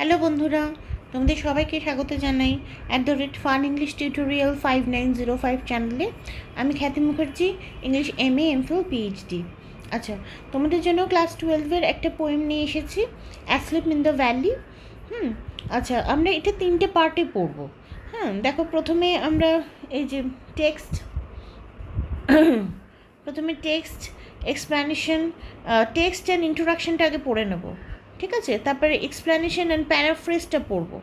Hello বন্ধুরা, তোমাদের সবাইকে স্বাগত জানাই @ফান ইংলিশ টিউটোরিয়াল 5905 চ্যানেলে। আমি খ্যাতি Mukherjee, English MA MPhil PhD। আচ্ছা, তোমাদের জন্য ক্লাস 12-এর একটা পোয়েম নিয়ে এসেছি, অ্যাসলিপ ইন দ্য ভ্যালি। আচ্ছা, আমরা এটা 3টে পার্টে পড়বো। দেখো, প্রথমে আমরা এই যে প্রথমে টেক্সট, এক্সপ্লানেশন, টেক্সট অ্যান্ড ইন্ট্রোডাকশনটা আগে পড়ে নেব, ঠিক আছে? তারপরে এক্সপ্লানেশন অ্যান্ড প্যারাফ্রেজটা পড়বো।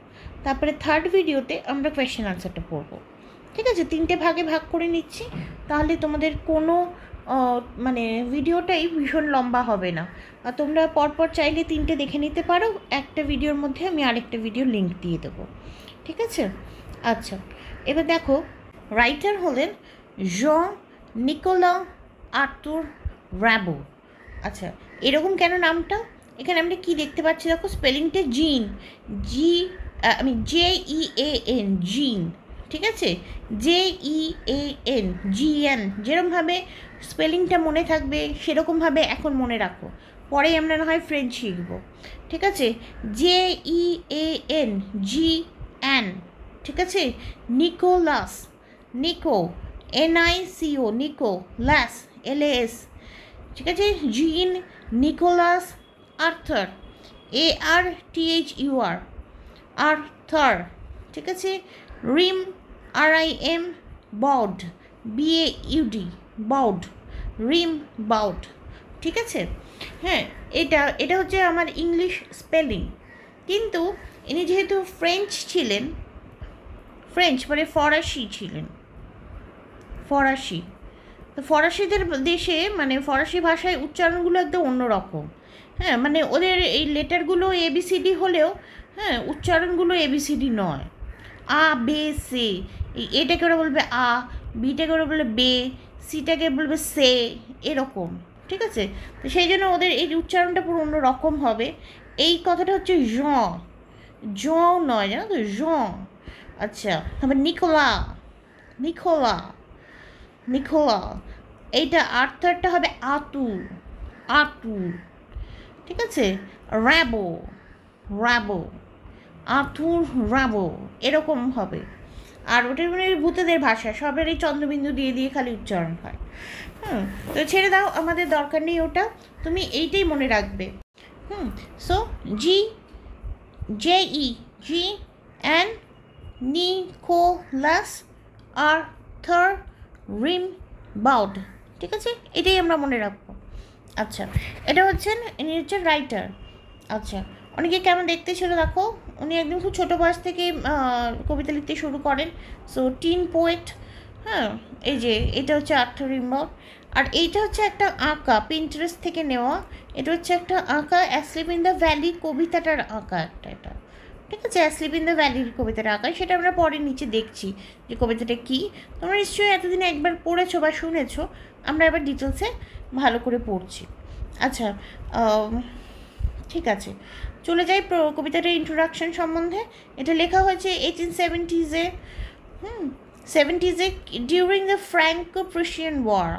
তারপরে থার্ড ভিডিওতে আমরা কোয়েশ্চেন আনসারটা পড়বো, ঠিক আছে? 3টে ভাগে ভাগ করে নিচ্ছি, তাহলে তোমাদের কোনো মানে ভিডিওটাই ভীষণ লম্বা হবে না। আর তোমরা পরপর চাইলে 3টে দেখে নিতে পারো, একটা ভিডিওর মধ্যে আমি আরেকটা ভিডিও লিঙ্ক দিয়ে দেবো, ঠিক আছে? আচ্ছা, এবার দেখো, রাইটার হলেন জন নিকোলা আর্তুর র্যাবো। আচ্ছা, এরকম কেন নামটা? এখানে আমরা কি দেখতে পাচ্ছি দেখো, স্পেলিংটা জিন, JEAN, জিন, ঠিক আছে? JEAN, GN, যেরকমভাবে স্পেলিংটা মনে থাকবে সেরকমভাবে এখন মনে রাখো, পরে আমরা না হয় ফ্রেঞ্চ শিখবো, ঠিক আছে? JEAN, GN, ঠিক আছে? নিকোলাস, নিকো, NICO, নিকো, লাস, LAS, ঠিক আছে? জিন নিকোলাস আর্থার, ARTHUR, আর্থার, ঠিক আছে? রিম, RIM, বাউড, BAUD, বাউড, রিম বাউড, ঠিক আছে? এটা হচ্ছে আমার ইংলিশ স্পেলিং। কিন্তু ইনি যেহেতু ফ্রেঞ্চ ছিলেন, ফ্রেঞ্চ মানে ফরাসি ছিলেন, ফরাসি, তো ফরাসিদের দেশে মানে ফরাসি ভাষায় উচ্চারণগুলো একদম অন্যরকম। মানে ওদের এই লেটারগুলো ABCD হলেও উচ্চারণগুলো ABCD নয়। আ বে সে, এটাকে ওরা বলবে আ, বিটাকে ওরা বলবে বে, সিটাকে বলবে সে, এরকম, ঠিক আছে? তো সেই জন্য ওদের এই উচ্চারণটা পুরো অন্য রকম হবে। এই কথাটা হচ্ছে জ নয়, জানো তো, জ। আচ্ছা, তারপর নিকোলা, নিকোলা, নিকোলা, এইটা আর্থারটা হবে আতু, আতু, ঠিক আছে? র্যাবো, র্যাবো, আতুর র্যাবো, এরকম হবে। আর ওটার মানে ভূতেদের ভাষা, সবের এই চন্দ্রবিন্দু দিয়ে দিয়ে খালি উচ্চারণ হয়। তো ছেড়ে দাও, আমাদের দরকার নেই ওটা, তুমি এইটাই মনে রাখবে। সো JEAN, নিকোলাস আর্থার রিম বাউড, ঠিক আছে? এটাই আমরা মনে রাখবো। আচ্ছা, এটা ইনি হচ্ছেন রাইটার। আচ্ছা, অনেকে কেমন দেখতে ছিল দেখো, উনি একদম খুব ছোটো বয়স থেকে কবিতা লিখতে শুরু করেন। So tin poet. এই যে এটা হচ্ছে আর্থার রিম বাউড। আর এইটা হচ্ছে একটা আঁকা, পিন্টারেস্ট থেকে নেওয়া। এটা হচ্ছে একটা আঁকা, অ্যাসলিপ ইন দ্য ভ্যালি কবিতাটার আঁকা একটা, এটা, ঠিক আছে? অ্যাসলিপ ইন দ্য ভ্যালির কবিতাটা আঁকা, সেটা আমরা পরে নিচে দেখছি যে কবিতাটা কী। তোমরা নিশ্চয়ই এতদিন একবার পড়েছো বা শুনেছো, আমরা এবার ডিটেলসে ভালো করে পড়ছি। আচ্ছা, ঠিক আছে, চলে যাই কবিতাটার ইন্ট্রোডাকশন সম্বন্ধে। এটা লেখা হয়েছে 1870s-এ, 70s-এ, during the Franco Prussian war.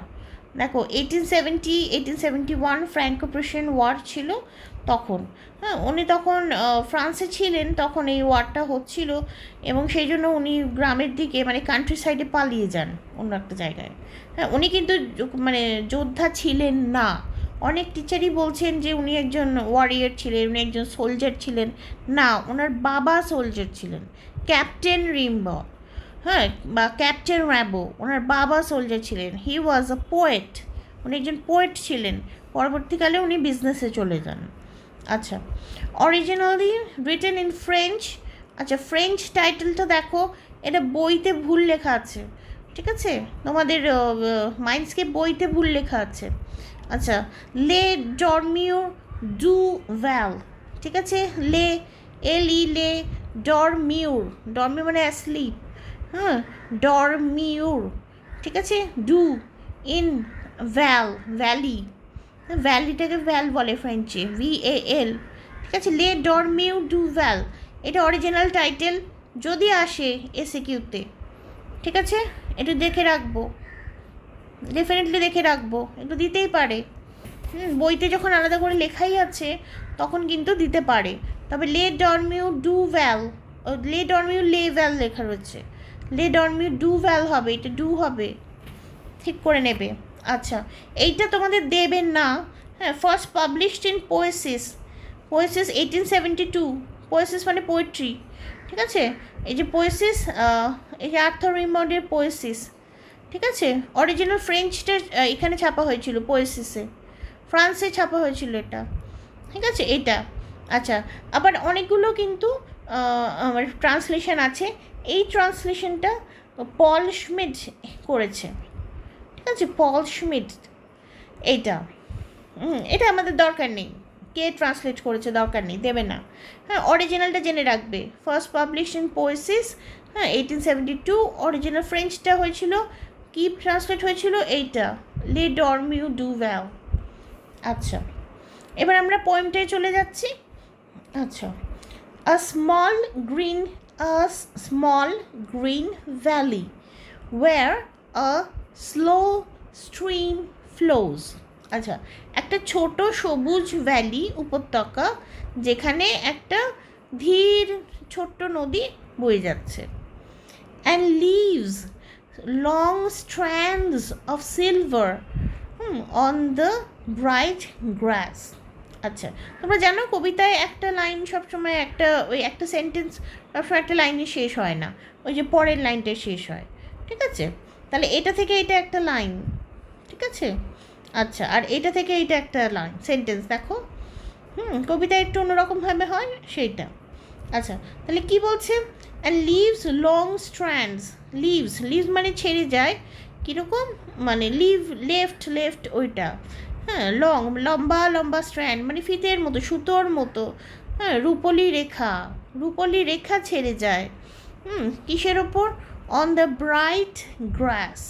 দেখো, 1871 ফ্র্যাঙ্কো প্রুশিয়ান ওয়ার ছিল তখন। উনি তখন ফ্রান্সে ছিলেন, তখন এই ওয়ারটা হচ্ছিল, এবং সেই জন্য উনি গ্রামের দিকে মানে কান্ট্রি সাইডে পালিয়ে যান অন্য একটা জায়গায়। উনি কিন্তু মানে যোদ্ধা ছিলেন না। অনেক টিচারই বলছেন যে উনি একজন ওয়ারিয়ার ছিলেন, উনি একজন সোলজার ছিলেন। না, ওনার বাবা সোলজার ছিলেন, ক্যাপ্টেন রিম্বো, বা ক্যাপ্টেন র্যাবো, ওনার বাবা সোলজার ছিলেন। হি ওয়াজ আ পোয়েট, উনি একজন পোয়েট ছিলেন। পরবর্তীকালে উনি বিজনেসে চলে যান। আচ্ছা, অরিজিনালি রিটেন ইন ফ্রেঞ্চ। আচ্ছা, ফ্রেঞ্চ টাইটেলটা দেখো, এটা বইতে ভুল লেখা আছে, ঠিক আছে? তোমাদের মাইন্ডস্কেপ বইতে ভুল লেখা আছে। আচ্ছা, লে ডরমিউর ডু ভ্যাল, ঠিক আছে? লে, LE, লে ডরমিউর, ডরমিউর মানে অ্যাসলিপ, ডরমিউর, ঠিক আছে? ডু ইন ভ্যাল, ভ্যালি, ভ্যালিটাকে ভ্যাল বলে ফ্রেঞ্চে, VAL, ঠিক আছে? লে ডরমিউ ডু ভ্যাল, এটা অরিজিনাল টাইটেল, যদি আসে SAQ-তে, ঠিক আছে? এটা দেখে রাখবো, ডেফিনেটলি দেখে রাখবো, একটু দিতেই পারে। বইতে যখন আলাদা করে লেখাই আছে তখন কিন্তু দিতে পারে। তবে লে ডরমিউ ডু ভ্যাল, লে ডরমিউ লে ভ্যাল লেখা রয়েছে, লে ডরমিউ ডু ভ্যাল হবে, এটা ডু হবে, ঠিক করে নেবে। আচ্ছা, এইটা তোমাদের দেবেন না। হ্যাঁ, ফার্স্ট পাবলিশড ইন পোয়েসিস, পোয়েসিস 1872, পোয়েসিস মানে পোয়েট্রি, ঠিক আছে। এই যে পোয়েসিস, এই যে আর্থার রিমন্ডের পোয়েসিস, ঠিক আছে। অরিজিনাল ফ্রেঞ্চটা এখানে ছাপা হয়েছিল পোয়েসিসে, ফ্রান্সে ছাপা হয়েছিল এটা, ঠিক আছে এটা। আচ্ছা, আবার অনেকগুলো কিন্তু আমার ট্রান্সলেশন আছে, এই ট্রান্সলেশনটা পল শ্মিট করেছে, ঠিক আছে, পল শ্মিট। এইটা এটা আমাদের দরকার নেই, কে ট্রান্সলেট করেছে দরকার নেই, দেবে না। হ্যাঁ, অরিজিনালটা জেনে রাখবে, ফার্স্ট পাবলিশ ইন পোয়েসিস, হ্যাঁ 1872, অরিজিনাল ফ্রেঞ্চটা হয়েছিল, কি ট্রান্সলেট হয়েছিল এইটা, লে ডরমিউ ডু ভ্যাল। আচ্ছা, এবার আমরা পোয়েমটায় চলে যাচ্ছি। আচ্ছা, a small green valley where a slow stream flows. আচ্ছা, একটা ছোট সবুজ ভ্যালি, উপত্যকা, যেখানে একটা ধীর ছোট্ট নদী বয়ে যাচ্ছে। And leaves long strands of silver on the bright grass. আচ্ছা, তোমরা জানো কবিতায় একটা লাইন সবসময় ওই একটা সেন্টেন্স সবসময় একটা লাইনে শেষ হয় না, ওই যে পরের লাইনটা শেষ হয়, ঠিক আছে। তাহলে এটা থেকে এটা একটা লাইন, ঠিক আছে। আচ্ছা, আর এটা থেকে এইটা একটা লাইন, সেন্টেন্স দেখো, কবিতা একটু অন্যরকমভাবে হয় সেইটা। আচ্ছা, তাহলে কি বলছে, and leaves long strands, leaves মানে ছেড়ে যায়, কীরকম মানে লেফট ওইটা, হ্যাঁ, লম্বা লম্বা স্ট্র্যান্ড মানে ফিতের মতো, সুতোর মতো, হ্যাঁ, রূপলি রেখা ছেড়ে যায়, কিসের ওপর, অন দ্য ব্রাইট গ্রাস,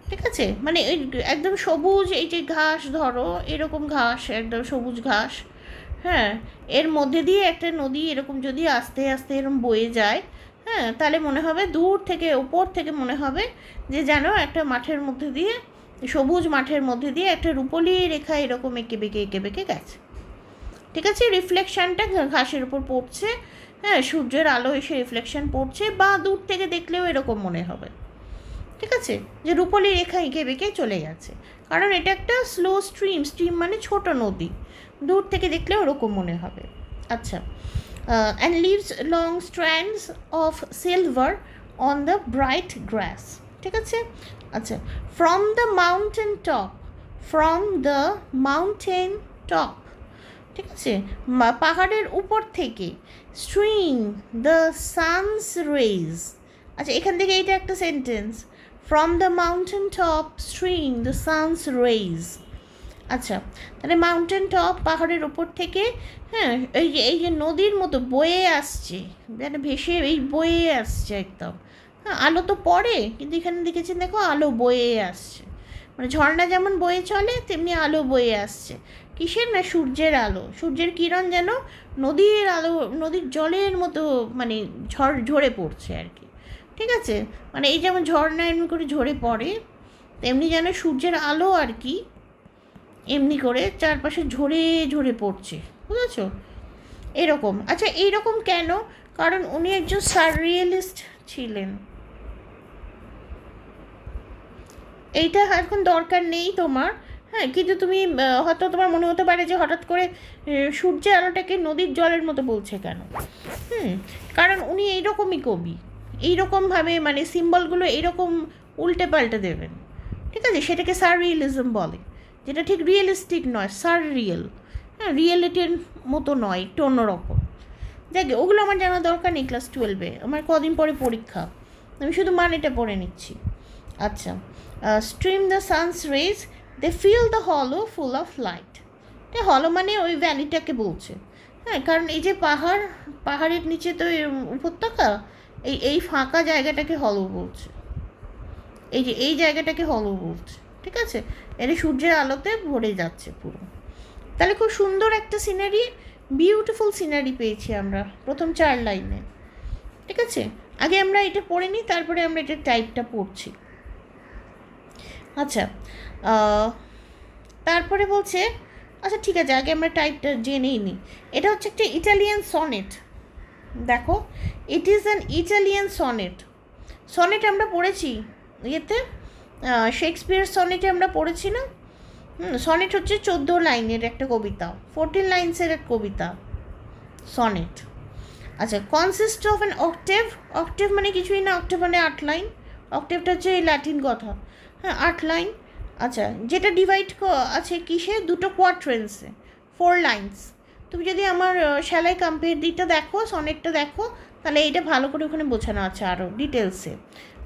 ঠিক আছে। মানে ওই একদম সবুজ, এই যে ঘাস ধরো এরকম ঘাস, একদম সবুজ ঘাস, হ্যাঁ, এর মধ্যে দিয়ে একটা নদী এরকম যদি আস্তে আস্তে এরকম বয়ে যায়, হ্যাঁ, তাহলে মনে হবে দূর থেকে, ওপর থেকে মনে হবে যে যেন একটা মাঠের মধ্যে দিয়ে, সবুজ মাঠের মধ্যে দিয়ে একটা রূপলি রেখা এরকম এঁকে বেঁকে গেছে, ঠিক আছে। রিফ্লেকশানটা ঘাসের উপর পড়ছে, হ্যাঁ, সূর্যের আলো এসে রিফ্লেকশান পড়ছে, বা দূর থেকে দেখলেও এরকম মনে হবে, ঠিক আছে, যে রূপলি রেখা এঁকে বেঁকে চলে গেছে, কারণ এটা একটা স্লো স্ট্রিম মানে ছোট নদী, দূর থেকে দেখলেও ওরকম মনে হবে। আচ্ছা, and leaves long strands of silver on the bright grass, ঠিক আছে। আচ্ছা, ফ্রম দ্য মাউন্টেন টপ, ঠিক আছে, পাহাড়ের উপর থেকে, স্ট্রিং দ্য সানস রেজ। আচ্ছা, এখান থেকে এইটা একটা sentence, from the mountain top string the sun's rays. আচ্ছা, তাহলে মাউন্টেন টপ, পাহাড়ের ওপর থেকে, হ্যাঁ, এই যে নদীর মতো বয়ে আসছে, যেন ভেসে এই বয়ে আসছে একদম, হ্যাঁ, আলো তো পড়ে, কিন্তু এখানে দেখেছেন দেখো আলো বয়ে আসছে, মানে ঝর্ণা যেমন বয়ে চলে তেমনি আলো বয়ে আসছে, কিসের না, সূর্যের আলো, সূর্যের কিরণ যেন নদীর আলো, নদীর জলের মতো মানে ঝরে পড়ছে আর কি, ঠিক আছে। মানে এই যেমন ঝর্ণা এমনি করে ঝরে পড়ে, তেমনি যেন সূর্যের আলো আর কি এমনি করে চারপাশে ঝরে পড়ছে, বুঝেছ, এরকম। আচ্ছা, এইরকম কেন, কারণ উনি একজন সাররিয়ালিস্ট ছিলেন। এইটা এখন দরকার নেই তোমার, হ্যাঁ, কিন্তু তুমি হয়তো তোমার মনে হতে পারে যে হঠাৎ করে সূর্যের আলোটাকে নদীর জলের মতো বলছে কেন, কারণ উনি এইরকমই কবি, এইরকমভাবে মানে সিম্বলগুলো এইরকম উল্টে পাল্টে দেবেন, ঠিক আছে, সেটাকে সাররিয়ালিজম বলে, যেটা ঠিক রিয়েলিস্টিক নয়, সাররিয়াল, হ্যাঁ, রিয়েলিটির মতো নয়, একটু অন্যরকম। দেখ, ওগুলো আমার জানা দরকার নেই, ক্লাস 12-এ আমার কদিন পরে পরীক্ষা, আমি শুধু মানেটা পড়ে নিচ্ছি। আচ্ছা, stream the sun's rays they fill the hollow full of light, হলো মানে ওই ভ্যালিটাকে বলছে, হ্যাঁ, কারণ এই যে পাহাড়ের নিচে তো উপত্যকা, এই ফাঁকা জায়গাটাকে হলো বলছে, এই জায়গাটাকে হলো বলছে, ঠিক আছে, এটা সূর্যের আলোতে ভরে যাচ্ছে পুরো। তাহলে খুব সুন্দর একটা সিনারি, বিউটিফুল সিনারি পেয়েছি আমরা প্রথম 4 লাইনে, ঠিক আছে। আগে আমরা এটা পড়ে নিই, তারপরে আমরা এটা টাইপটা পড়ছি। আচ্ছা, তারপরে বলছে আচ্ছা ঠিক আছে, আগে আমরা টাইপটা জেনেই নিই। এটা হচ্ছে একটা ইটালিয়ান সনেট। দেখো, it is an Italian sonnet. Sonnet আমরা পড়েছি ইয়েতে, শেক্সপিয়ার সনেটে আমরা পড়েছি না? সনেট হচ্ছে 14 লাইনের একটা কবিতা, 14 লাইন্সের এক কবিতা সনেট। আচ্ছা, consist of an octave. Octave মানে কিছুই না, অক্টেভ মানে 8 লাইন। অক্টেভটা হচ্ছে এই ল্যাটিন কথা, হ্যাঁ 8 লাইন। আচ্ছা, যেটা ডিভাইড আছে কিসে, দুটো কোয়াট্রেন্সে, 4 লাইন্স। তুমি যদি আমার শ্যালাই কম্পেয়ারটা দেখো, সনেটটা দেখো, তাহলে এইটা ভালো করে ওখানে বোঝানো আছে আরও ডিটেলসে।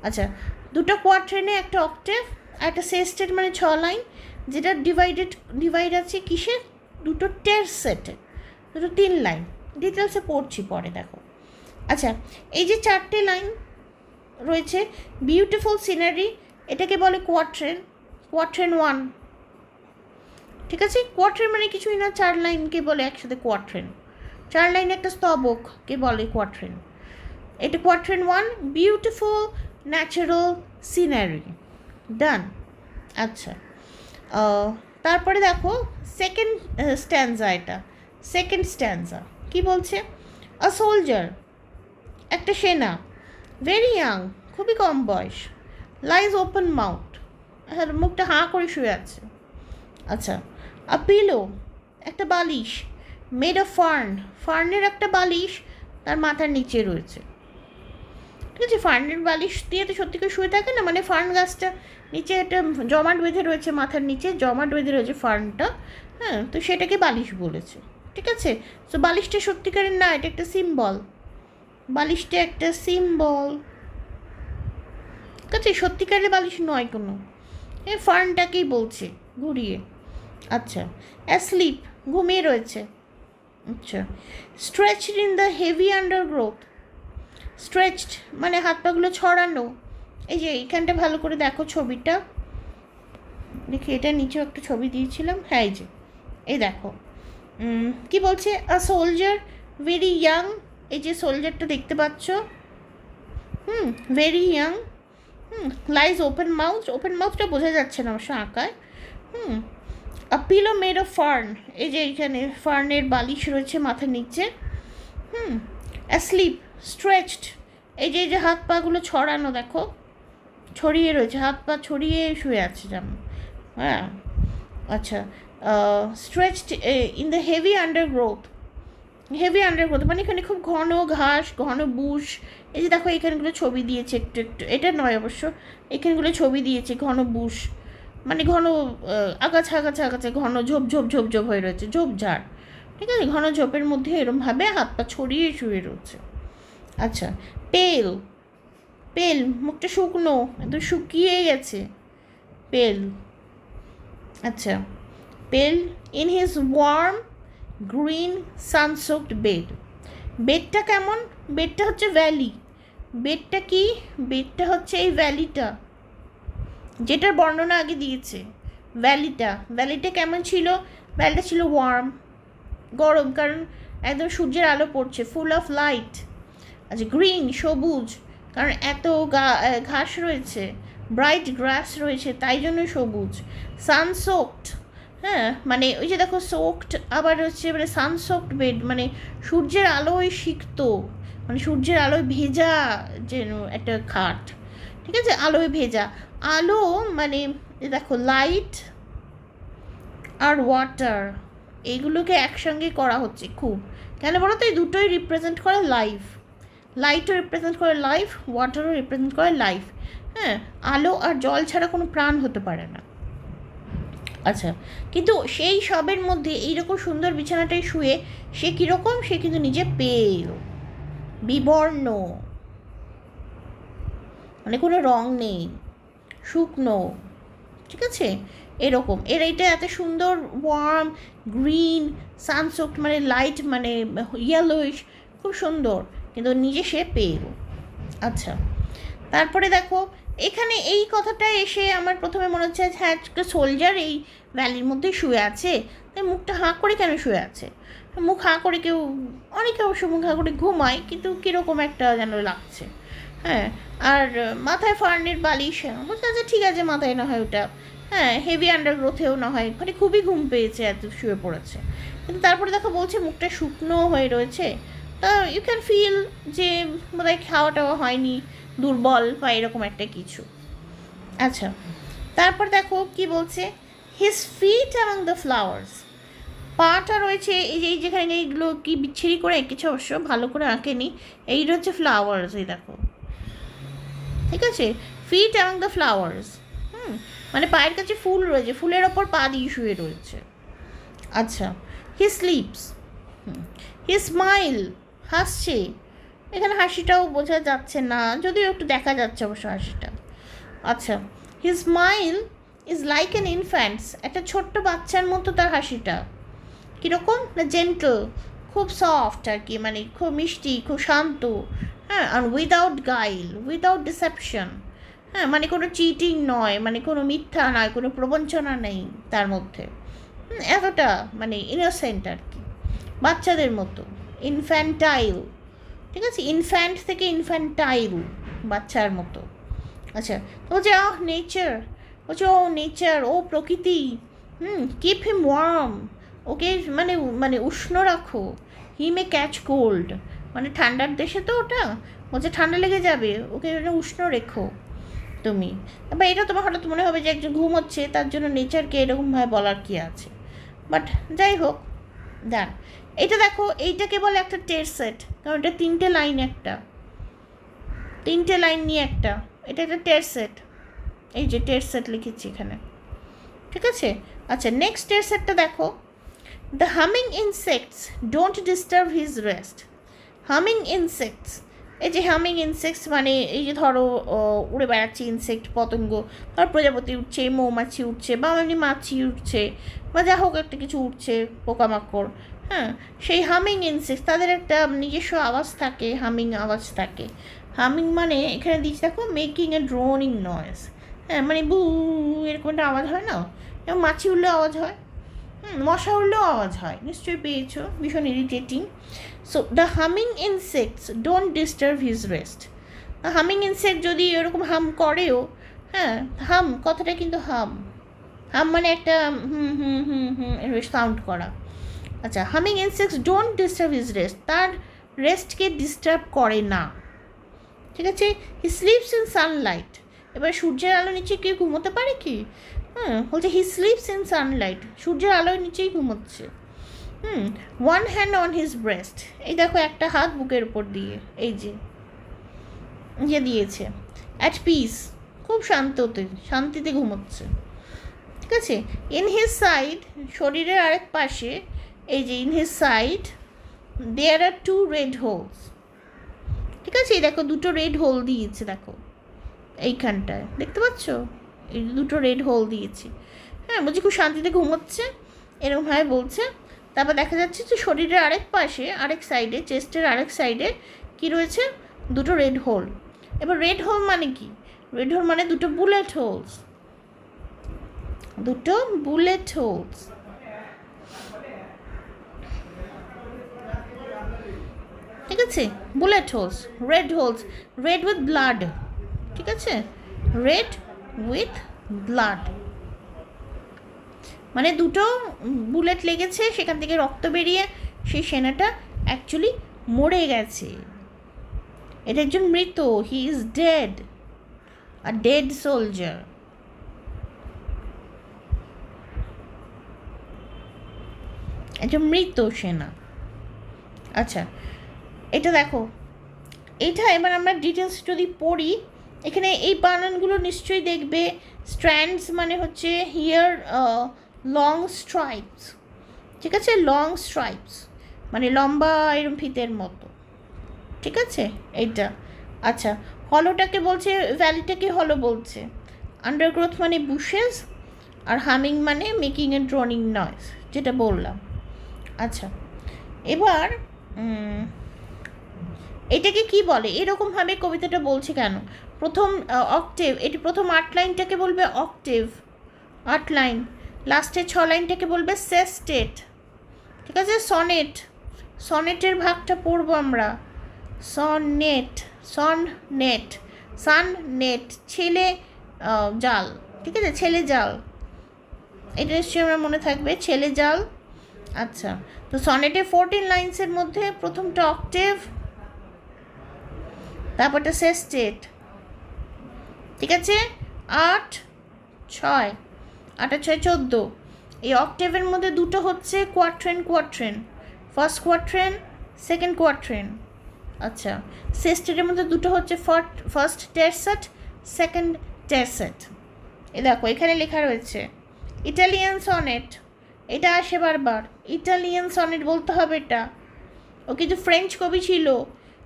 আচ্ছা, দুটো কোয়াট্রেনে একটা অক্টেভ আর একটা সেস্টেট মানে 6 লাইন, যেটা ডিভাইড আছে কিসে, দুটো টেরসেটে, দুটো 3 লাইন। ডিটেলসে পড়ছি পরে, দেখো। আচ্ছা, এই যে 4টে লাইন রয়েছে, বিউটিফুল সিনারি, এটাকে বলে কোয়াট্রেন, কোয়াট্রেন 1। ঠিক আছে, কোয়াট্রেন মানে কিছুই না, 4 লাইনকে বলে একসাথে কোয়াট্রেন। 4 লাইন একটা স্তবককে বলে কোয়াট্রেন। এটা কোয়াট্রেন 1, বিউটিফুল ন্যাচারাল সিনারি, ডান। আচ্ছা, তারপরে দেখো সেকেন্ড স্ট্যান্সা, এটা সেকেন্ড স্ট্যান্সা কি বলছে, আ সোলজার, একটা সেনা, ভেরি ইয়াং, খুবই কম বয়স, লাইজ ওপেন মাউথ, মুখটা হাঁ করে শুয়ে আছে। আচ্ছা, আ পিলো, একটা বালিশ, মেড অফ ফার্ন, ফার্নের একটা বালিশ তার মাথার নিচে রয়েছে। ঠিক আছে, ফার্নের বালিশ দিয়ে তো সত্যি করে শুয়ে থাকে না, মানে ফার্ন গাছটা নিচে একটা জমাট বেঁধে রয়েছে, মাথার নিচে জমাট বেঁধে রয়েছে ফার্নটা, হ্যাঁ, তো সেটাকে বালিশ বলেছে। ঠিক আছে, তো বালিশটা সত্যিকারের না, এটা একটা সিম্বল, বালিশটা একটা সিম্বল। ঠিক আছে, সত্যিকারের বালিশ নয় কোনো, ফার্নটাকেই বলছে ঘুরিয়ে। আচ্ছা, অ্যাসলিপ, ঘুমিয়ে রয়েছে। আচ্ছা, stretched in the heavy undergrowth, stretched মানে হাত পাগুলো ছড়ানো। এই যে এইখানটা ভালো করে দেখো ছবিটা, দেখি এটা নিচেও একটা ছবি দিয়েছিলাম, হ্যাঁ এই যে এই দেখো, কি বলছে, আ সোলজার ভেরি ইয়াং, এই যে সোলজারটা দেখতে পাচ্ছ, very young, lies open mouth, open মাউথটা বোঝা যাচ্ছে না অবশ্য আঁকায়, a pillow made of fern, এই যে এইখানে ফার্নের বালিশ রয়েছে মাথার নিচে, অ্যাসলিপ, স্ট্রেচড, এই যে হাত পাগুলো ছড়ানো, দেখো ছড়িয়ে রয়েছে, হাত পা ছড়িয়ে শুয়ে আছে যেমন, হ্যাঁ। আচ্ছা, stretched in the heavy undergrowth, heavy undergrowth মানে এখানে খুব ঘন ঘাস, ঘন বুশ, এই যে দেখো এখানগুলো ছবি দিয়েছে একটু একটু, এটা নয় অবশ্য, এখানগুলো ছবি দিয়েছে ঘন বুশ, মানে ঘন আগাছা আগাছা আগাছা, ঘন ঝোপ ঝোপ ঝোপ ঝোপ হয়ে রয়েছে, ঝোপঝাড়। ঠিক আছে, ঘন ঝোপের মধ্যে এরমভাবে হাত পা ছড়িয়ে শুয়ে রয়েছে। আচ্ছা, পেল, পেল মুখটা শুকনো, একদম শুকিয়ে গেছে, পেল। আচ্ছা, pale in his warm green sunsoaked bed, বেডটা কেমন, বেডটা হচ্ছে ভ্যালি, বেডটা কি, বেডটা হচ্ছে এই ভ্যালিটা যেটার বর্ণনা আগে দিয়েছে, ভ্যালিটা, ভ্যালিটা কেমন ছিল, ভ্যালিটা ছিল ওয়ার্ম, গরম, কারণ একদম সূর্যের আলো পড়ছে, ফুল অফ লাইট। আচ্ছা, গ্রিন, সবুজ, কারণ এত ঘাস রয়েছে, ব্রাইট গ্রাস রয়েছে, তাই জন্য সবুজ। সানসোকড, হ্যাঁ, মানে ওই যে দেখো সোকড, আবার হচ্ছে মানে সানসোকড বেড মানে সূর্যের আলোয় সিক্ত, মানে সূর্যের আলোয় ভেজা যেন একটা খাট। ঠিক আছে, আলোয় ভেজা, আলো মানে দেখো লাইট আর ওয়াটার, এইগুলোকে একসঙ্গে করা হচ্ছে খুব, কেন বলো তো, এই দুটোই রিপ্রেজেন্ট করে লাইফ, লাইটও রিপ্রেজেন্ট করে লাইফ, ওয়াটারও রিপ্রেজেন্ট করে লাইফ, হ্যাঁ, আলো আর জল ছাড়া কোনো প্রাণ হতে পারে না। আচ্ছা, কিন্তু সেই সবের মধ্যে এইরকম সুন্দর বিছানাটায় শুয়ে সে কীরকম, সে কিন্তু নিজে পেল, বিবর্ণ, মানে কোনো রং নেই, শুকনো। ঠিক আছে, এরকম, এর এইটা এত সুন্দর ওয়ার্ম গ্রিন সানসোকড মানে লাইট মানে ইয়েলোইশ, খুব সুন্দর, কিন্তু নিজে সে পেল। আচ্ছা, তারপরে দেখো এখানে এই কথাটা এসে আমার প্রথমে মনে হচ্ছে হ্যাঁ একটা সোলজার এই ভ্যালির মধ্যে শুয়ে আছে, তাই মুখটা হাঁ করে কেন শুয়ে আছে, মুখ হাঁ করে কেউ, অনেকে অবশ্য মুখ হাঁ করে ঘুমায়, কিন্তু কীরকম একটা যেন লাগছে, হ্যাঁ। আর মাথায় ফার্নের বালিশ, বলতে আচ্ছা ঠিক আছে মাথায় না হয় ওটা, হ্যাঁ, হেভি আন্ডারগ্রোথেও না হয়, মানে খুবই ঘুম পেয়েছে, এত শুয়ে পড়েছে। কিন্তু তারপরে দেখো বলছে মুখটা শুকনো হয়ে রয়েছে, তা ইউ ক্যান ফিল যে বোধহয় খাওয়া টাওয়া হয়নি, দুর্বল বা এরকম একটা কিছু। আচ্ছা, তারপর দেখো কি বলছে, his fit among the flowers, পাটা রয়েছে এই যে এই যেখানে এইগুলো কি বিচ্ছিরি করে এঁকেছে, অবশ্য ভালো করে আঁকেনি, এইটা হচ্ছে ফ্লাওয়ার্স, এই দেখো, ঠিক আছে, ফিট অ্যামং দ্য ফ্লাওয়ার্স, মানে পায়ের কাছে ফুল রয়েছে, ফুলের ওপর পা দিয়ে শুয়ে রয়েছে। আচ্ছা, হি স্লিপস, হি স্মাইল, হাসছে, এখানে হাসিটাও বোঝা যাচ্ছে না, যদিও একটু দেখা যাচ্ছে অবশ্য হাসিটা। আচ্ছা, হি smile is like an infants, একটা ছোট্ট বাচ্চার মতো তার হাসিটা, কীরকম না, জেন্টল, খুব সফট আর কি, মানে খুব মিষ্টি, খুব শান্ত, হ্যাঁ, আর উইদাউট গাইল, উইদাউট ডিসেপশন, হ্যাঁ, মানে কোনো চিটিং নয়, মানে কোনো মিথ্যা নয়, কোনো প্রবঞ্চনা নেই তার মধ্যে, এতটা মানে ইনোসেন্ট আর কি, বাচ্চাদের মতো, ইনফ্যান্টাইল, ঠিক আছে, ইনফ্যান্ট থেকে ইনফ্যান্টাইল, বাচ্চার মতো। আচ্ছা, তো বলছে নেচার, বলছে ও নেচার, ও প্রকৃতি, কিপ হিম ওয়ার্ম, ওকে মানে মানে উষ্ণ রাখো, হি মে ক্যাচ কোল্ড, মানে ঠান্ডার দেশে তো ওটা, বলছে ঠান্ডা লেগে যাবে, ওকে উষ্ণ রেখো তুমি। বা এটা তোমার হঠাৎ মনে হবে যে একজন ঘুমোচ্ছে, তার জন্য নেচারকে এরকমভাবে বলার কি আছে, বাট যাই হোক, দেখ এটা দেখো, এইটাকে বলে একটা টেরসেট, কারণ এটা তিনটে লাইন, তিনটে লাইন নিয়ে একটা, এটা একটা টেরসেট, এই যে টেরসেট লিখেছি এখানে, ঠিক আছে। আচ্ছা, নেক্সট টেরসেটটা দেখো, the humming insects don't disturb his rest, humming insects, এই যে হামিং ইনসেক্টস মানে এই যে ধরো উড়ে বেড়াচ্ছে ইনসেক্ট, পতঙ্গ, ধর প্রজাপতি উঠছে, মৌমাছি উঠছে, বা এমনি মাছি উঠছে, বা যা হোক একটা কিছু উঠছে, পোকামাকড়, হ্যাঁ, সেই হামিং ইনসেক্টস, তাদের একটা নিজস্ব আওয়াজ থাকে, হামিং আওয়াজ থাকে। হামিং মানে এখানে দিচ্ছি দেখো, মেকিং এ ড্রোনিং নয়েজ, হ্যাঁ, মানে বু এরকম একটা আওয়াজ হয় না, এবং মাছি উঠলেও আওয়াজ হয়, মশা উঠলেও আওয়াজ হয়, নিশ্চয়ই পেয়েছো, ভীষণ irritating. So the humming insects don't disturb his rest, humming insect যদি এরকম হাম করেও, হ্যাঁ, হাম কথাটা কিন্তু হাম, হাম মানে একটা হুম হুম হুম হুম সাউন্ড করা। আচ্ছা, humming insects don't disturb his rest, তার রেস্টকে ডিস্টার্ব করে না, ঠিক আছে। হি স্লিপস ইন সানলাইট, এবার সূর্যের আলো নিচে কেউ ঘুমোতে পারে কি, বলছে হি স্লিপস ইন সানলাইট, সূর্যের আলোর নিচেই ঘুমোচ্ছে। One hand on his breast, এই দেখো একটা হাত বুকের উপর দিয়ে, এই যে দিয়েছে। অ্যাট পিস, খুব শান্তিতে ঘুমোচ্ছে, ঠিক আছে। ইন হিজ সাইড, শরীরের আরেক পাশে, এই যে in his side there are two red holes, ঠিক আছে, এই দেখো দুটো রেড হোল দিয়েছে, দেখো এইখানটায় দেখতে পাচ্ছ, এই দুটো রেড হোল দিয়েছি, হ্যাঁ, বলছি খুব শান্তিতে ঘুমোচ্ছে এরকমভাবে বলছে। তারপর দেখা যাচ্ছে যে শরীরের আরেক পাশে, আরেক সাইডে, চেস্টের আরেক সাইডে কী রয়েছে, দুটো রেড হোল। এবার রেড হোল মানে কি, রেড হোল মানে দুটো বুলেট হোলস, দুটো বুলেট হোলস, ঠিক আছে, bullet holes, red holes, red with blood, ঠিক আছে, রেড উইথ ব্লাড, মানে দুটো বুলেট লেগেছে, সেখান থেকে রক্ত বেরিয়ে সেই সেনাটা অ্যাকচুয়ালি মরে গেছে, এটা একজন মৃত, he is dead, a dead soldier, একজন মৃত সেনা। আচ্ছা, এটা দেখো, এটা এবার আমরা ডিটেলস যদি পড়ি, এখানে এই বানানগুলো নিশ্চয়ই দেখবে, স্ট্র্যান্ডস মানে হচ্ছে হিয়ার লং স্ট্রাইপস, ঠিক আছে, লং স্ট্রাইপস মানে লম্বা এরম ফিতের মতো, ঠিক আছে এইটা। আচ্ছা, হলোটাকে বলছে, ভ্যালিটাকে হলো বলছে, আন্ডারগ্রোথ মানে বুশেস, আর হামিং মানে মেকিং এ ড্রোনিং নয়েজ, যেটা বললাম। আচ্ছা, এবার এটাকে কি বলে, এরকমভাবে কবিতাটা বলছে কেন, প্রথম অক্টেভ, এটি প্রথম 8 লাইনটাকে বলবে অক্টেভ, 8 লাইন, লাস্টের 6 লাইনটাকে বলবে সেস্টেট, ঠিক আছে। সনেট, সনেটের ভাগটা পড়বো আমরা, সনেট, সননেট, সাননেট ছেলে জাল, ঠিক আছে, ছেলে জাল, এটা নিশ্চয়ই আমার মনে থাকবে, ছেলে জাল। আচ্ছা, তো সনেটে 14 লাইন্সের মধ্যে প্রথমটা অক্টেভ, তারপরটা সেস্টেট, ঠিক আছে? 8 6, 8 আর 6 14। এই অক্টেভের মধ্যে দুটো হচ্ছে quatrain, first quatrain, second quatrain. আচ্ছা, সেস্টেটের মধ্যে দুটো হচ্ছে ফার্স্ট টেরসেট, সেকেন্ড টেরসেট। এ দেখো এখানে লেখা রয়েছে ইটালিয়ান সনেট, এটা আসে বারবার, ইটালিয়ান সনেট বলতে হবে এটা। ও কিন্তু ফ্রেঞ্চ কবি ছিল,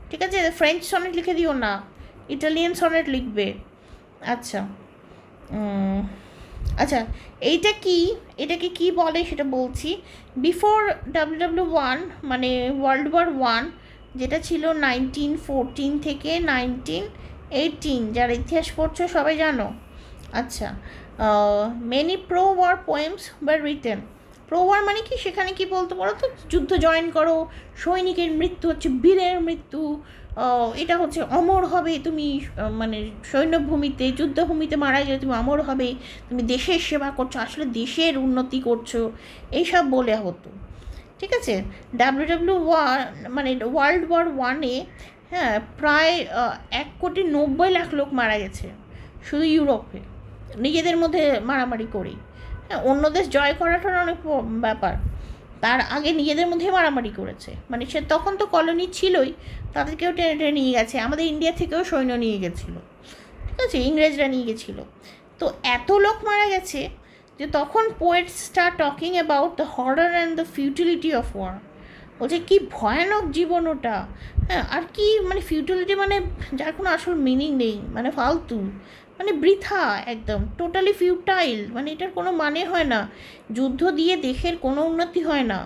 ঠিক আছে? ফ্রেঞ্চ সনেট লিখে দিও না, ইটালিয়ান সনেট লিখবে। আচ্ছা, আচ্ছা, এটাকে কি বলে সেটা বলছি। বিফোর WW1 মানে World War I, যেটা ছিল 1914 থেকে 1918, যারা ইতিহাস পড়ছো সবাই জানো। আচ্ছা, many pro war poems were written. Pro war মানে কি, সেখানে কি বলতে পারো তো, যুদ্ধ জয়েন করো, সৈনিকের মৃত্যু হচ্ছে বীরের মৃত্যু, এটা হচ্ছে অমর হবে তুমি, মানে সৈন্যভূমিতে যুদ্ধভূমিতে মারা গেলে তুমি অমর হবে, তুমি দেশের সেবা করছো, আসলে দেশের উন্নতি করছো, এইসব বলে হতো, ঠিক আছে? WW1 মানে World War I, হ্যাঁ, প্রায় 1,90,00,000 লোক মারা গেছে শুধু ইউরোপে, নিজেদের মধ্যে মারামারি করেই। হ্যাঁ, অন্য দেশ জয় করাটা অনেক ব্যাপার, তার আগে নিজেদের মধ্যে মারামারি করেছে। মানে সে তখন তো কলোনি ছিলই, তাদেরকেও টেনে টেনে নিয়ে গেছে, আমাদের ইন্ডিয়া থেকেও সৈন্য নিয়ে গেছিলো, ঠিক আছে? ইংরেজরা নিয়ে গেছিলো। তো এত লোক মারা গেছে যে তখন poets start talking about the horror and the futility of war. বলছে কি ভয়ানক জীবন ওটা। হ্যাঁ, আর কি মানে ফিউটিলিটি মানে যার কোনো আসল মিনিং নেই, মানে ফালতু, মানে বৃথা, একদম টোটালি ফিউটাইল, মানে এটার কোনো মানে হয় না। যুদ্ধ দিয়ে দেশের কোনো উন্নতি হয় না,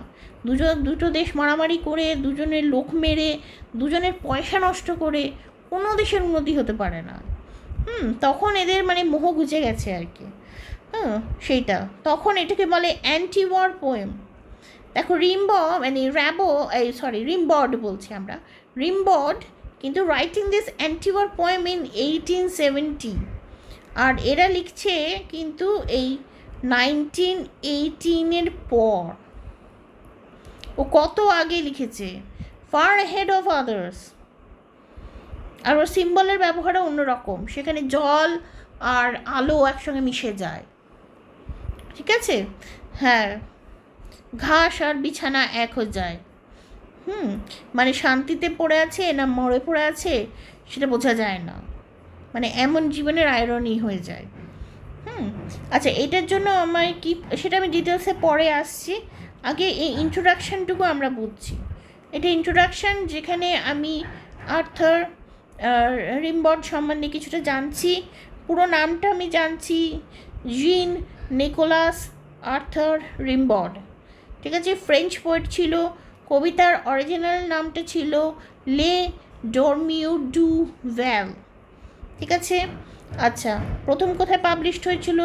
দুটো দেশ মারামারি করে, দুজনের লোক মেরে, দুজনের পয়সা নষ্ট করে কোনো দেশের উন্নতি হতে পারে না। তখন এদের মানে মোহ গুজে গেছে আর কি। সেইটা তখন এটাকে বলে অ্যান্টি ওয়ার পোয়েম। দেখো রিমবর্ড বলছি আমরা, রিমবর্ড কিন্তু writing this anti war poem in 1870, আর এরা লিখছে কিন্তু এই 1918 পর। ও কত আগে লিখেছে, ফার হেড অফ আদার্স। আর ওর সিম্বলের ব্যবহারও অন্যরকম, সেখানে জল আর আলো একসঙ্গে মিশে যায়, ঠিক আছে? হ্যাঁ, ঘাস আর বিছানা এক হয়ে যায়। মানে শান্তিতে পড়ে আছে না মরে পড়ে আছে সেটা বোঝা যায় না, মানে এমন জীবনের আয়রনি হয়ে যায়। আচ্ছা, এটার জন্য আমায় কি, সেটা আমি ডিটেলসে পরে আসছি, আগে এই ইন্ট্রোডাকশানটুকু আমরা বুঝছি। এটা ইন্ট্রোডাকশান, যেখানে আমি আর্থার রিমবর্ড সম্বন্ধে কিছুটা জানছি, পুরো নামটা আমি জানছি, জিন নিকোলাস আর্থার রিমবর্ড, ঠিক আছে? ফ্রেঞ্চ পোয়েট ছিল, কবিতার অরিজিনাল নামটা ছিল লে ডরমিউ ডু ভ্যাল, ঠিক আছে? আচ্ছা, প্রথম কোথায় পাবলিশড হয়েছিল?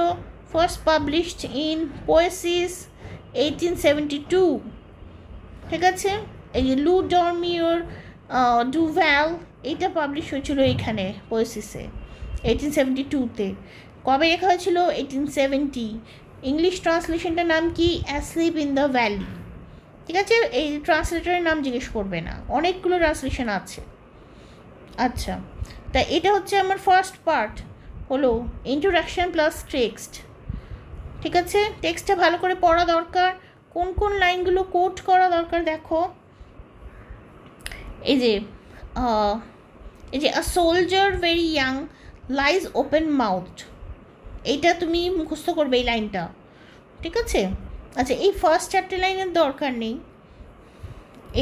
ফার্স্ট পাবলিশড ইন পোয়েসিস 1872, ঠিক আছে? এই যে লু ডরমিউর ডু ভ্যাল, এইটা পাবলিশ হয়েছিল এখানে পোয়েসিসে 1872-তে। কবে লেখা হয়েছিল? 1870। ইংলিশ ট্রান্সলেশনটার নাম কি? অ্যাসলিপ ইন দ্য ভ্যালি, ঠিক আছে? এই ট্রান্সলেটরের নাম জিজ্ঞেস করবে না, অনেকগুলো ট্রান্সলেশন আছে। আচ্ছা, তা এটা হচ্ছে আমার ফার্স্ট পার্ট, হলো ইন্ট্রোডাকশান প্লাস টেক্সট, ঠিক আছে? টেক্সটটা ভালো করে পড়া দরকার, কোন কোন লাইনগুলো কোট করা দরকার দেখো। এই যে a soldier very young lies open mouthed, এইটা তুমি মুখস্থ করবে এই লাইনটা, ঠিক আছে? আচ্ছা, এই ফার্স্ট 4টে লাইনের দরকার নেই,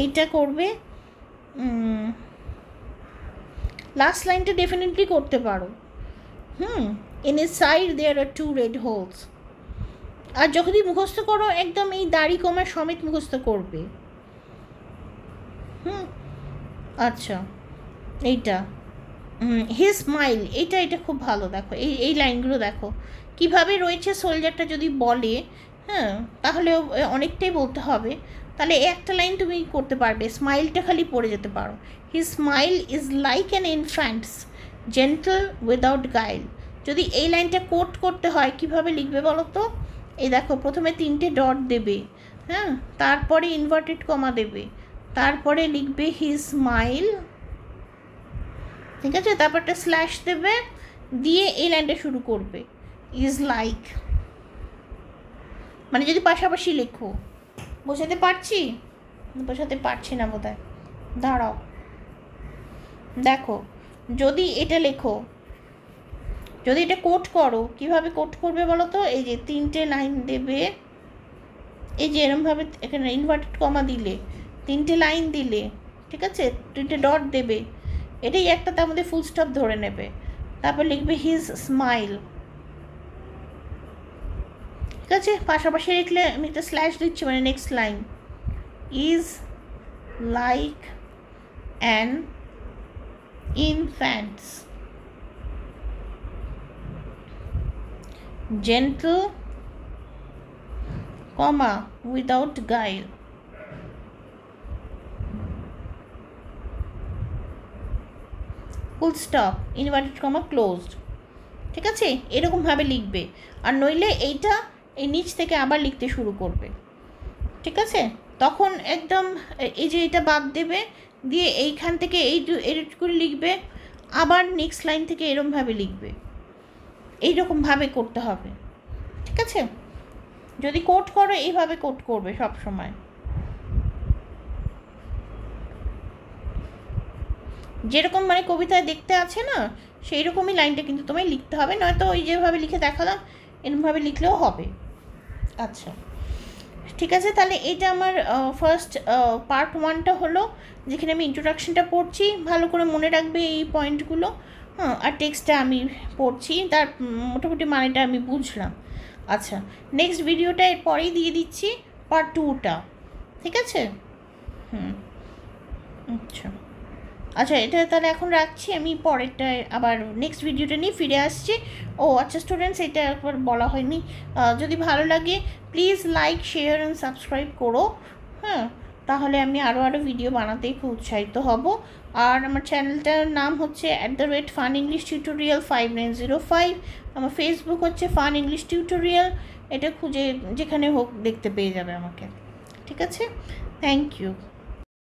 এইটা করবে। লাস্ট লাইনটা ডেফিনেটলি করতে পারো। In a side there are 2 red holes। আর যখনই মুখস্থ করো একদম এই দাড়ি কমা সমেত মুখস্থ করবে। আচ্ছা, এইটা হি স্মাইল, এটা খুব ভালো। দেখো এই লাইনগুলো দেখো কীভাবে রয়েছে, সোলজারটা যদি বলে, তাহলে অনেকটাই বলতে হবে, তাহলে একটা লাইন তুমি করতে পারবে, স্মাইলটা খালি পড়ে যেতে পারো। He smile is like an infant's gentle without guile. যদি এই লাইনটা কোট করতে হয় কীভাবে লিখবে বলো তো? এই দেখো প্রথমে 3টে ডট দেবে, হ্যাঁ, তারপরে ইনভার্টেড কমা দেবে, তারপরে লিখবে হিজ স্মাইল, ঠিক আছে, তারপর একটা স্ল্যাশ দেবে, দিয়ে এই লাইনটা শুরু করবে, ইজ লাইক। মানে যদি পাশাপাশি লেখো, বোঝাতে পারছি? বোঝাতে পারছি না বোধহয়, দাঁড়াও দেখো, যদি এটা লেখো, যদি এটা কোট করো, কিভাবে কোট করবে বলো তো? এই যে 3টে লাইন দেবে, এই যে এরমভাবে এখানে ইনভার্টেড কমা দিলে, 3টে লাইন দিলে, ঠিক আছে, 3টে ডট দেবে, এটাই একটা তার মধ্যে ফুল স্টপ ধরে নেবে, তারপর লিখবে হিজ স্মাইল, ঠিক আছে। পাশাপাশি লিখলে আমি একটা স্ল্যাশ দিচ্ছি, মানে next line, is like an infants gentle, comma, without guile, full stop, inverted comma closed, ঠিক আছে, এরকমভাবে লিখবে। আর নইলে এইটা এই নিচ থেকে আবার লিখতে শুরু করবে, ঠিক আছে। তখন একদম এই যে এটা বাদ দেবে, দিয়ে এইখান থেকে এডিট করে লিখবে, আবার নেক্সট লাইন থেকে এরকমভাবে লিখবে, এইরকমভাবে করতে হবে, ঠিক আছে। যদি কোট করো এইভাবে কোট করবে সব সময়, যেরকম মানে কবিতায় দেখতে আছে না, সেই রকমই লাইনটা কিন্তু তোমায় লিখতে হবে, নয়তো ওই যেভাবে লিখে দেখালাম এরকমভাবে লিখলেও হবে। আচ্ছা ঠিক আছে, তাহলে এটা আমার ফার্স্ট পার্ট 1টা হলো, যেখানে আমি ইন্ট্রোডাকশনটা পড়ছি, ভালো করে মনে রাখবে এই পয়েন্টগুলো, হ্যাঁ, আর টেক্সটটা আমি পড়ছি, তার মোটামুটি মানেটা আমি বুঝলাম। আচ্ছা, নেক্সট ভিডিওটা এর পরেই দিয়ে দিচ্ছি, পার্ট 2টা, ঠিক আছে। আচ্ছা আচ্ছা, এটা তাহলে এখন রাখছি, আমি পরেরটায় আবার নেক্সট ভিডিওটা নিয়ে ফিরে আসছি। ও আচ্ছা স্টুডেন্টস, এটা একবার বলা হয়নি, যদি ভালো লাগে please like, share and subscribe করো, হ্যাঁ, তাহলে আমি আরও ভিডিও বানাতেই খুব উৎসাহিত হব। আর আমার চ্যানেলটার নাম হচ্ছে @FunEnglishTutorial 5905, আমার ফেসবুক হচ্ছে ফান ইংলিশ টিউটোরিয়াল, এটা খুঁজে যেখানে হোক দেখতে পেয়ে যাবে আমাকে, ঠিক আছে। Thank you.